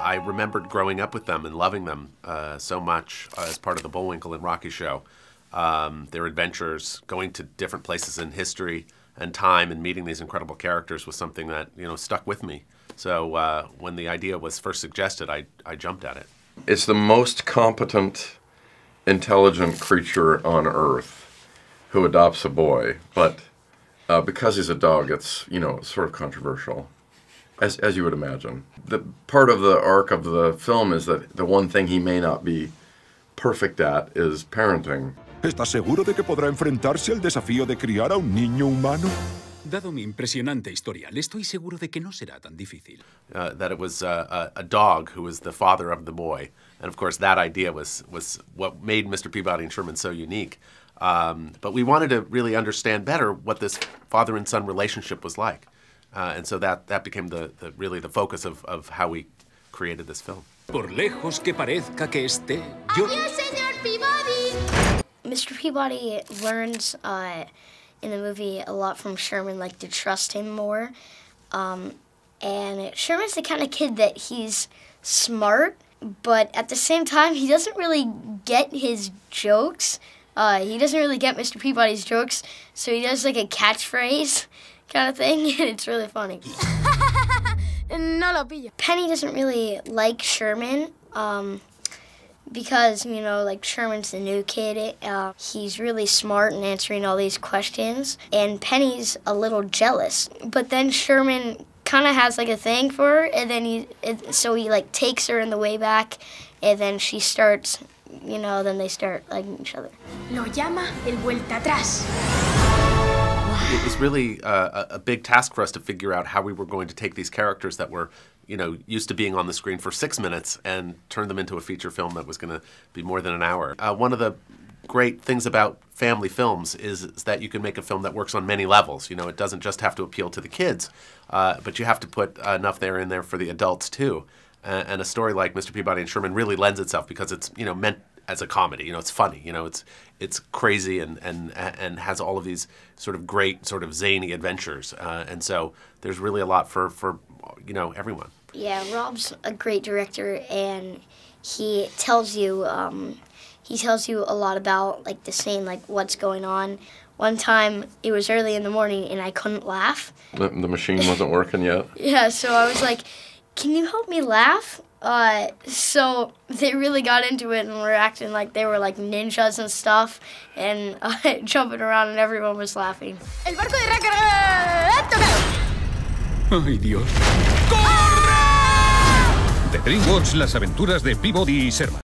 I remembered growing up with them and loving them so much as part of the Bullwinkle and Rocky show. Their adventures, going to different places in history and time and meeting these incredible characters was something that, stuck with me. So when the idea was first suggested, I jumped at it. It's the most competent, intelligent creature on Earth who adopts a boy, but because he's a dog, it's, sort of controversial, as you would imagine. The part of the arc of the film is that the one thing he may not be perfect at is parenting. ¿Estás seguro de que podrá enfrentarse al desafío de criar a un niño humano? Dado mi impresionante historial, estoy seguro de que no será tan difícil. That it was a dog who was the father of the boy. And of course that idea was what made Mr. Peabody and Sherman so unique. But we wanted to really understand better what this father and son relationship was like. And so that became really the focus of how we created this film. Por lejos que parezca que esté, yo... ¡Adiós, señor Peabody! Mr. Peabody learns in the movie a lot from Sherman, like to trust him more. And Sherman's the kind of kid that he's smart, but at the same time, he doesn't really get his jokes. He doesn't really get Mr. Peabody's jokes, so he does like a catchphrase kind of thing, and it's really funny. No lo pillo. Penny doesn't really like Sherman because, like Sherman's the new kid. He's really smart and answering all these questions, and Penny's a little jealous. But then Sherman kind of has like a thing for her, and then so he like takes her in the way back, and then she starts, then they start liking each other. Lo llama el vuelta atrás. It was really a big task for us to figure out how we were going to take these characters that were, used to being on the screen for 6 minutes and turn them into a feature film that was going to be more than an hour. One of the great things about family films is that you can make a film that works on many levels. It doesn't just have to appeal to the kids, but you have to put enough in there for the adults too. And a story like Mr. Peabody and Sherman really lends itself because it's, meant as a comedy. It's funny. It's crazy and has all of these sort of great sort of zany adventures. And so there's really a lot for everyone. Yeah, Rob's a great director, and he tells you a lot about like the scene, like what's going on. One time it was early in the morning and I couldn't laugh. The machine wasn't working yet? Yeah, so I was like, can you help me laugh? So they really got into it and were acting like they were like ninjas and stuff, and jumping around, and everyone was laughing. El barco de Terra ha tocado. ¡Ay, Dios! De DreamWorks, las aventuras de Peabody y Sherman.